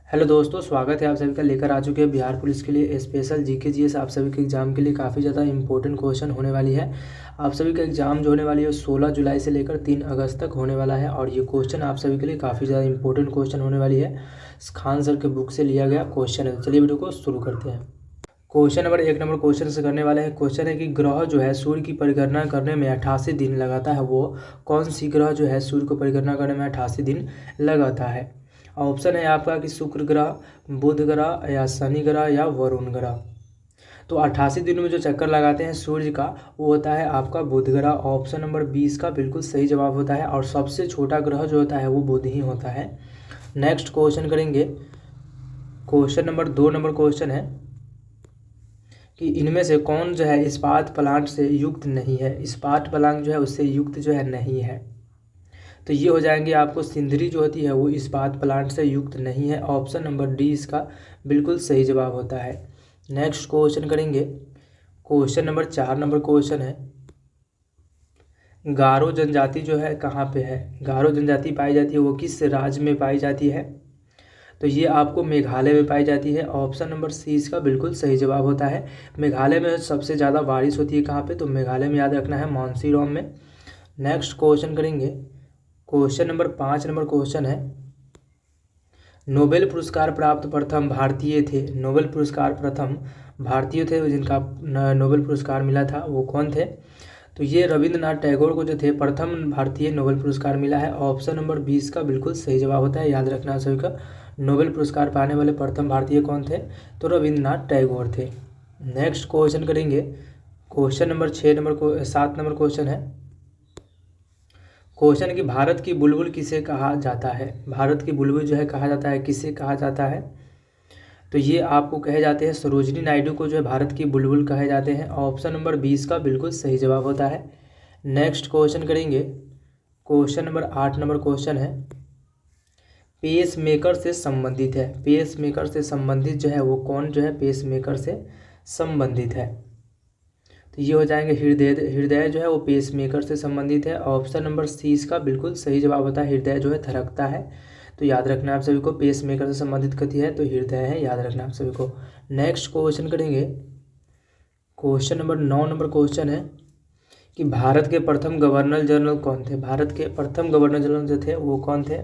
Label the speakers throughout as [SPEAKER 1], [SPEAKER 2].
[SPEAKER 1] Hello दोस्तों, स्वागत है आप सभी का। लेकर आ चुके हैं बिहार पुलिस के लिए स्पेशल जीके जीएस आप सभी के एग्जाम के लिए काफ़ी ज़्यादा इंपॉर्टेंट क्वेश्चन होने वाली है। आप सभी का एग्जाम जो होने वाली है 16 जुलाई से लेकर 3 अगस्त तक होने वाला है और ये क्वेश्चन आप सभी के लिए काफ़ी ज़्यादा इंपॉर्टेंट क्वेश्चन होने वाली है। खान सर के बुक से लिया गया क्वेश्चन है। चलिए वीडियो को शुरू करते हैं। क्वेश्चन नंबर 1 नंबर क्वेश्चन से करने वाले हैं। क्वेश्चन है कि ग्रह जो है सूर्य की परिक्रमा करने में 88 दिन लगाता है, वो कौन सी ग्रह जो है सूर्य को परिक्रमा करने में 88 दिन लगाता है। ऑप्शन है आपका कि शुक्र ग्रह, बुध ग्रह या शनि ग्रह या वरुण ग्रह। तो 88 दिनों में जो चक्कर लगाते हैं सूर्य का वो होता है आपका बुध ग्रह। ऑप्शन नंबर 20 का बिल्कुल सही जवाब होता है और सबसे छोटा ग्रह जो होता है वो बुध ही होता है। नेक्स्ट क्वेश्चन करेंगे। क्वेश्चन नंबर 2 नंबर क्वेश्चन है कि इनमें से कौन जो है इस्पात प्लांट से युक्त नहीं है। इस्पात प्लांट जो है उससे युक्त जो है नहीं है, तो ये हो जाएंगे आपको सिंदरी जो होती है वो इस्पात प्लांट से युक्त नहीं है। ऑप्शन नंबर डी इसका बिल्कुल सही जवाब होता है। नेक्स्ट क्वेश्चन करेंगे। क्वेश्चन नंबर 4 नंबर क्वेश्चन है, गारो जनजाति जो है कहाँ पे है। गारो जनजाति पाई जाती है वो किस राज्य में पाई जाती है। तो ये आपको मेघालय में पाई जाती है। ऑप्शन नंबर सी इसका बिल्कुल सही जवाब होता है। मेघालय में सबसे ज़्यादा बारिश होती है कहाँ पे, तो मेघालय में याद रखना है, मानसीराम में। नेक्स्ट क्वेश्चन करेंगे। क्वेश्चन नंबर 5 नंबर क्वेश्चन है, नोबेल पुरस्कार प्राप्त प्रथम भारतीय थे। नोबेल पुरस्कार प्रथम भारतीय थे जिनका नोबेल पुरस्कार मिला था वो कौन थे। तो ये रविंद्रनाथ टैगोर को जो थे प्रथम भारतीय नोबेल पुरस्कार मिला है। ऑप्शन नंबर 20 का बिल्कुल सही जवाब होता है। याद रखना सभी का, नोबेल पुरस्कार पाने वाले प्रथम भारतीय कौन थे, तो रविंद्रनाथ टैगोर थे। नेक्स्ट क्वेश्चन करेंगे। क्वेश्चन नंबर 7 नंबर क्वेश्चन है। क्वेश्चन कि भारत की बुलबुल किसे कहा जाता है। भारत की बुलबुल जो है कहा जाता है, किसे कहा जाता है। तो ये आपको कहे जाते हैं सरोजिनी नायडू को जो है भारत की बुलबुल कहे जाते हैं। ऑप्शन नंबर 20 का बिल्कुल सही जवाब होता है। नेक्स्ट क्वेश्चन करेंगे। क्वेश्चन नंबर 8 नंबर क्वेश्चन है, पेस मेकर से संबंधित है। पेस मेकर से संबंधित जो है वो कौन जो है पेस मेकर से संबंधित है। तो ये हो जाएंगे हृदय। हृदय जो है वो पेस मेकर से संबंधित है। ऑप्शन नंबर सी इसका बिल्कुल सही जवाब होता है। हृदय जो है धड़कता है, तो याद रखना आप सभी को, पेस मेकर से संबंधित कथी है तो हृदय है, याद रखना आप सभी को। नेक्स्ट क्वेश्चन करेंगे। क्वेश्चन नंबर 9 नंबर क्वेश्चन है कि भारत के प्रथम गवर्नर जनरल कौन थे। भारत के प्रथम गवर्नर जनरल जो थे वो कौन थे,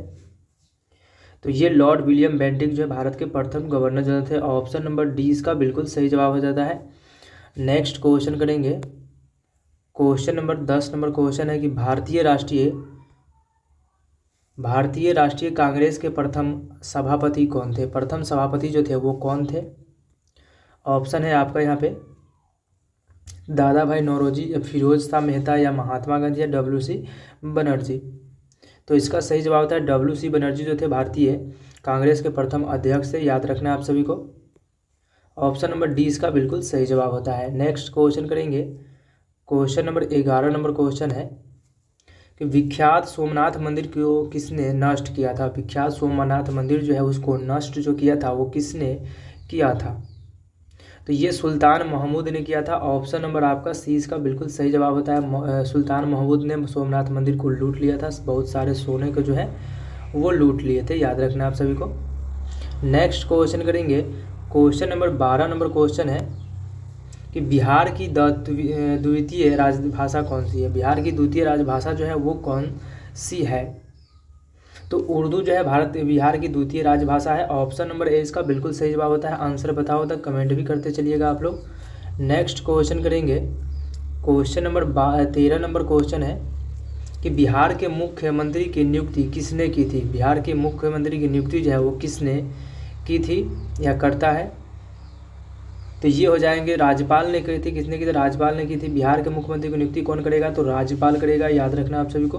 [SPEAKER 1] तो ये लॉर्ड विलियम बेंटिक जो है भारत के प्रथम गवर्नर जनरल थे। ऑप्शन नंबर डी इसका बिल्कुल सही जवाब हो जाता है। नेक्स्ट क्वेश्चन करेंगे। क्वेश्चन नंबर 10 नंबर क्वेश्चन है कि भारतीय राष्ट्रीय कांग्रेस के प्रथम सभापति कौन थे। प्रथम सभापति जो थे वो कौन थे। ऑप्शन है आपका यहाँ पे दादा भाई नौरोजी या फिरोज शाह मेहता या महात्मा गांधी या WC बनर्जी। तो इसका सही जवाब होता है WC बनर्जी जो थे भारतीय कांग्रेस के प्रथम अध्यक्ष से, याद रखना है आप सभी को। ऑप्शन नंबर डी इसका बिल्कुल सही जवाब होता है। नेक्स्ट क्वेश्चन करेंगे। क्वेश्चन नंबर 11 नंबर क्वेश्चन है कि विख्यात सोमनाथ मंदिर को किसने नष्ट किया था। विख्यात सोमनाथ मंदिर जो है उसको नष्ट जो किया था वो किसने किया था, तो ये सुल्तान महमूद ने किया था। ऑप्शन नंबर आपका सी इसका बिल्कुल सही जवाब होता है। सुल्तान महमूद ने सोमनाथ मंदिर को लूट लिया था, बहुत सारे सोने को जो है वो लूट लिए थे, याद रखना आप सभी को। नेक्स्ट क्वेश्चन करेंगे। क्वेश्चन नंबर 12 नंबर क्वेश्चन है कि बिहार की द्वितीय राजभाषा कौन सी है। बिहार की द्वितीय राजभाषा जो है वो कौन सी है, तो उर्दू जो है बिहार की द्वितीय राजभाषा है। ऑप्शन नंबर ए इसका बिल्कुल सही जवाब होता है। आंसर बताओ तक कमेंट भी करते चलिएगा आप लोग। नेक्स्ट क्वेश्चन करेंगे। क्वेश्चन नंबर 13 नंबर क्वेश्चन है कि बिहार के मुख्यमंत्री की नियुक्ति किसने की थी। बिहार के मुख्यमंत्री की नियुक्ति जो है वो किसने की थी या करता है, तो ये हो जाएंगे राज्यपाल ने की थी। किसने की थी, राज्यपाल ने की थी। बिहार के मुख्यमंत्री की नियुक्ति कौन करेगा, तो राज्यपाल करेगा, याद रखना आप सभी को।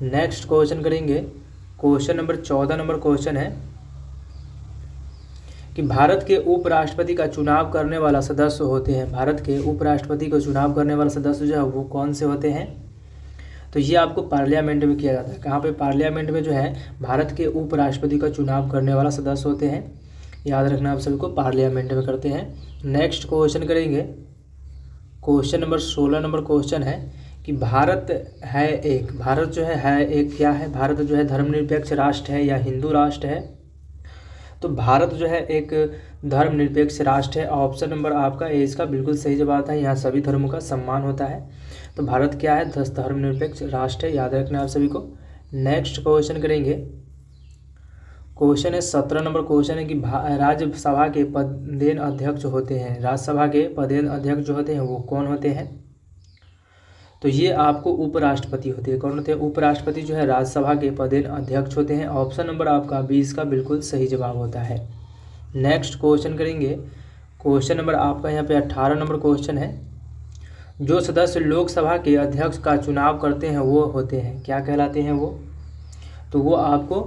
[SPEAKER 1] नेक्स्ट क्वेश्चन करेंगे। क्वेश्चन नंबर 14 नंबर क्वेश्चन है कि भारत के उपराष्ट्रपति का चुनाव करने वाला सदस्य होते हैं। भारत के उपराष्ट्रपति को चुनाव करने वाला सदस्य जो है वो कौन से होते हैं, तो ये आपको पार्लियामेंट में किया जाता है। कहाँ पे, पार्लियामेंट में जो है भारत के उपराष्ट्रपति का चुनाव करने वाला सदस्य होते हैं, याद रखना आप सभी को, पार्लियामेंट में करते हैं। नेक्स्ट क्वेश्चन करेंगे। क्वेश्चन नंबर 16 नंबर क्वेश्चन है कि भारत जो है एक क्या है। भारत जो है धर्मनिरपेक्ष राष्ट्र है या हिंदू राष्ट्र है, तो भारत जो है एक धर्मनिरपेक्ष राष्ट्र है। ऑप्शन नंबर आपका ए इसका बिल्कुल सही जवाब है। यहाँ सभी धर्मों का सम्मान होता है। तो भारत क्या है, धर्मनिरपेक्ष राष्ट्र है, याद रखना आप सभी को। नेक्स्ट क्वेश्चन करेंगे। क्वेश्चन है 17 नंबर क्वेश्चन है कि राज्यसभा के पदेन अध्यक्ष होते हैं, राज्यसभा के पदेन अध्यक्ष जो होते हैं वो कौन होते हैं? तो ये आपको उपराष्ट्रपति होते हैं। कौन होते हैं? उपराष्ट्रपति जो है राज्यसभा के पदेन अध्यक्ष होते हैं। ऑप्शन नंबर आपका 20 का बिल्कुल सही जवाब होता है। नेक्स्ट क्वेश्चन करेंगे। क्वेश्चन नंबर आपका यहाँ पे 18 नंबर क्वेश्चन है। जो सदस्य लोकसभा के अध्यक्ष का चुनाव करते हैं वो होते हैं, क्या कहलाते हैं वो? तो वो आपको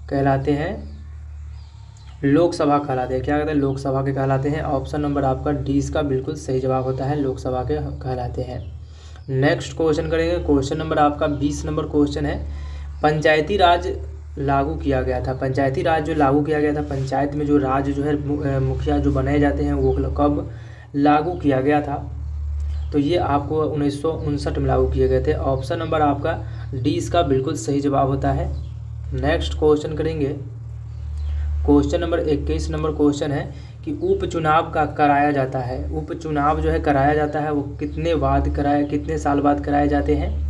[SPEAKER 1] कहलाते हैं लोकसभा कहलाते हैं। क्या कहते हैं? लोकसभा के कहलाते हैं। ऑप्शन नंबर आपका डी इसका बिल्कुल सही जवाब होता है, लोकसभा के कहलाते हैं। नेक्स्ट क्वेश्चन करेंगे। क्वेश्चन नंबर आपका 20 नंबर क्वेश्चन है। पंचायती राज लागू किया गया था, पंचायती राज जो लागू किया गया था, पंचायत में जो राज जो है मुखिया जो बनाए जाते हैं वो कब लागू किया गया था? तो ये आपको 1959 में लागू किए गए थे। ऑप्शन नंबर आपका डी इसका बिल्कुल सही जवाब होता है। नेक्स्ट क्वेश्चन करेंगे। क्वेश्चन नंबर 21 नंबर क्वेश्चन है कि उपचुनाव का कराया जाता है, उपचुनाव जो है कराया जाता है वो कितने साल बाद कराए जाते हैं?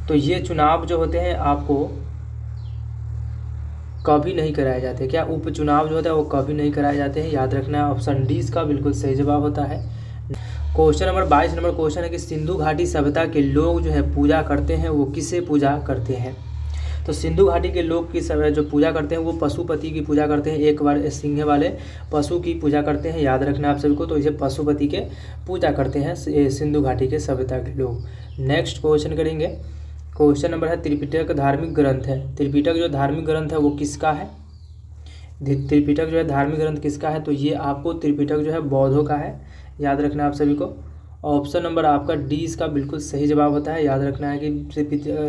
[SPEAKER 1] तो ये चुनाव जो होते हैं आपको कभी नहीं कराए जाते। क्या उपचुनाव जो होता है वो कभी नहीं कराए जाते हैं, याद रखना है। ऑप्शन डी इसका बिल्कुल सही जवाब होता है। क्वेश्चन नंबर 22 नंबर क्वेश्चन है कि सिंधु घाटी सभ्यता के लोग जो है पूजा करते हैं वो किसे पूजा करते हैं? तो सिंधु घाटी के लोग की जो पूजा करते हैं वो पशुपति की पूजा करते हैं, एक बार सिंह वाले पशु की पूजा करते हैं, याद रखना आप सभी को। तो इसे पशुपति के पूजा करते हैं सिंधु घाटी के सभ्यता के लोग। नेक्स्ट क्वेश्चन करेंगे। क्वेश्चन नंबर है त्रिपिटक धार्मिक ग्रंथ है, त्रिपिटक जो धार्मिक ग्रंथ है वो किसका है? त्रिपिटक जो है धार्मिक ग्रंथ किसका है? तो ये आपको त्रिपिटक जो है बौद्धों का है, याद रखना आप सभी को। ऑप्शन नंबर आपका डी इसका बिल्कुल सही जवाब होता है। याद रखना है कि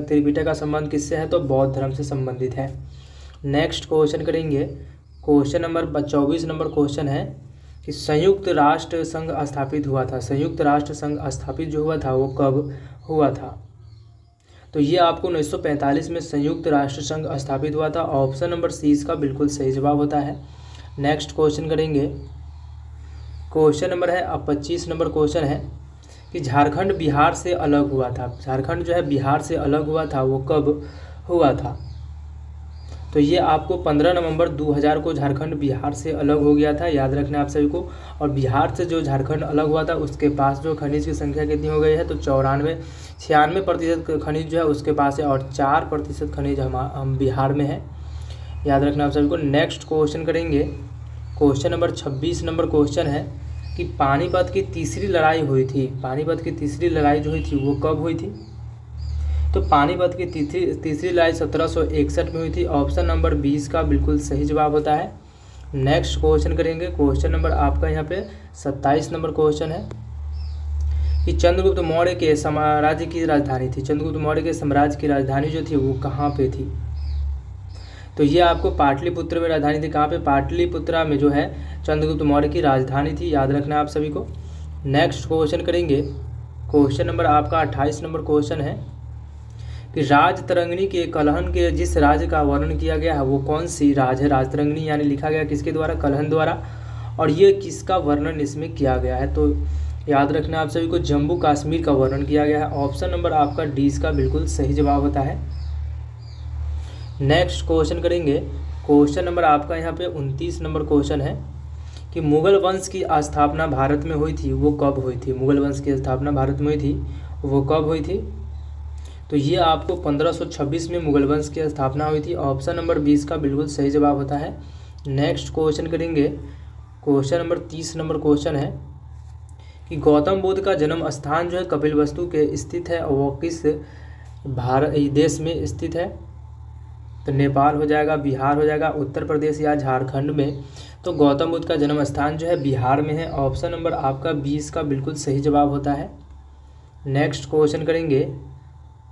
[SPEAKER 1] त्रिपिटक का संबंध किससे है? तो बौद्ध धर्म से संबंधित है। नेक्स्ट क्वेश्चन करेंगे। क्वेश्चन नंबर 24 नंबर क्वेश्चन है कि संयुक्त राष्ट्र संघ स्थापित हुआ था, संयुक्त राष्ट्र संघ स्थापित जो हुआ था वो कब हुआ था? तो ये आपको 1945 में संयुक्त राष्ट्र संघ स्थापित हुआ था। ऑप्शन नंबर सी इसका बिल्कुल सही जवाब होता है। नेक्स्ट क्वेश्चन करेंगे। क्वेश्चन नंबर है 25 नंबर क्वेश्चन है कि झारखंड बिहार से अलग हुआ था, झारखंड जो है बिहार से अलग हुआ था वो कब हुआ था? तो ये आपको 15 नवंबर 2000 को झारखंड बिहार से अलग हो गया था, याद रखना आप सभी को। और बिहार से जो झारखंड अलग हुआ था उसके पास जो खनिज की संख्या कितनी हो गई है? तो 96% खनिज जो है उसके पास है और 4% खनिज हम बिहार में है, याद रखना आप सभी को। नेक्स्ट क्वेश्चन करेंगे। क्वेश्चन नंबर 26 नंबर क्वेश्चन है कि पानीपत की तीसरी लड़ाई हुई थी, पानीपत की तीसरी लड़ाई जो हुई थी वो कब हुई थी? तो पानीपत की तीसरी लड़ाई 1761 में हुई थी। ऑप्शन नंबर 20 का बिल्कुल सही जवाब होता है। नेक्स्ट क्वेश्चन करेंगे। क्वेश्चन नंबर आपका यहाँ पे 27 नंबर क्वेश्चन है कि चंद्रगुप्त मौर्य के साम्राज्य की राजधानी थी, चंद्रगुप्त मौर्य के साम्राज्य की राजधानी जो थी वो कहाँ पे थी? तो ये आपको पाटलिपुत्र में राजधानी थी। कहाँ पे? पाटलिपुत्रा में जो है चंद्रगुप्त मौर्य की राजधानी थी, याद रखना आप सभी को। नेक्स्ट क्वेश्चन करेंगे। क्वेश्चन नंबर आपका 28 नंबर क्वेश्चन है कि राजतरंगिणी के कलहन के जिस राज्य का वर्णन किया गया है वो कौन सी राज है? राजतरंगिणी यानी लिखा गया किसके द्वारा? कलहन द्वारा। और ये किसका वर्णन इसमें किया गया है? तो याद रखना आप सभी को जम्मू कश्मीर का वर्णन किया गया है। ऑप्शन नंबर आपका डी इसका बिल्कुल सही जवाब होता है। नेक्स्ट क्वेश्चन करेंगे। क्वेश्चन नंबर आपका यहाँ पे 29 नंबर क्वेश्चन है कि मुगल वंश की स्थापना भारत में हुई थी वो कब हुई थी? मुगल वंश की स्थापना भारत में हुई थी वो कब हुई थी? तो ये आपको 1526 में मुगल वंश की स्थापना हुई थी। ऑप्शन नंबर 20 का बिल्कुल सही जवाब होता है। नेक्स्ट क्वेश्चन करेंगे। क्वेश्चन नंबर 30 नंबर क्वेश्चन है कि गौतम बुद्ध का जन्म स्थान जो है कपिलवस्तु के स्थित है और वो किस देश में स्थित है? तो नेपाल हो जाएगा, बिहार हो जाएगा, उत्तर प्रदेश या झारखंड में। तो गौतम बुद्ध का जन्म स्थान जो है बिहार में है। ऑप्शन नंबर आपका 20 का बिल्कुल सही जवाब होता है। नेक्स्ट क्वेश्चन करेंगे।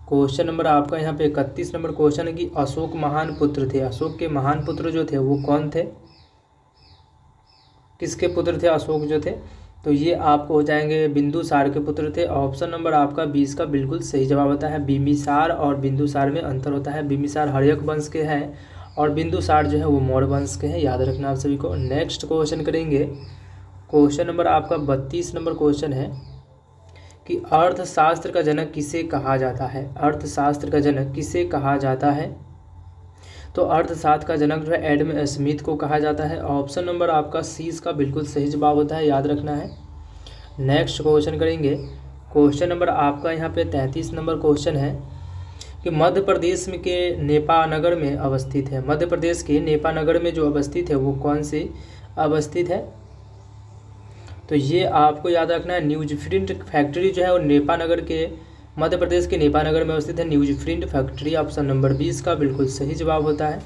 [SPEAKER 1] क्वेश्चन नंबर आपका यहाँ पे 31 नंबर क्वेश्चन है कि अशोक महान पुत्र थे, अशोक के महान पुत्र जो थे वो कौन थे? किसके पुत्र थे अशोक जो थे? तो ये आपको हो जाएंगे बिंदुसार के पुत्र थे। ऑप्शन नंबर आपका 20 का बिल्कुल सही जवाब होता है। बिंबिसार और बिंदुसार में अंतर होता है। बिंबिसार हर्यक वंश के हैं और बिंदुसार जो है वो मौर्य वंश के हैं, याद रखना आप सभी को। नेक्स्ट क्वेश्चन करेंगे, क्वेश्चन नंबर आपका 32 नंबर क्वेश्चन है कि अर्थशास्त्र का जनक किसे कहा जाता है। अर्थशास्त्र का जनक किसे कहा जाता है? तो अर्थशास्त्र का जनक जो है एडम स्मिथ को कहा जाता है। ऑप्शन नंबर आपका सी इसका बिल्कुल सही जवाब होता है, याद रखना है। नेक्स्ट क्वेश्चन करेंगे, क्वेश्चन नंबर आपका यहाँ पे 33 नंबर क्वेश्चन है कि मध्य प्रदेश में के नेपानगर में अवस्थित है। मध्य प्रदेश के नेपानगर में जो अवस्थित है वो कौन सी अवस्थित है? तो ये आपको याद रखना है, न्यूज प्रिंट फैक्ट्री जो है वो नेपानगर के, मध्य प्रदेश के नेपानगर में अवस्थित है news print factory. Option number 20 का बिल्कुल सही जवाब होता है।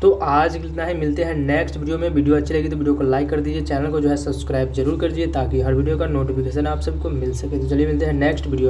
[SPEAKER 1] तो आज इतना ही, मिलते हैं नेक्स्ट वीडियो में। वीडियो अच्छी लगी तो वीडियो को लाइक कर दीजिए, चैनल को जो है सब्सक्राइब जरूर कर दीजिए ताकि हर वीडियो का नोटिफिकेशन आप सबको मिल सके। तो चलिए मिलते हैं नेक्स्ट वीडियो।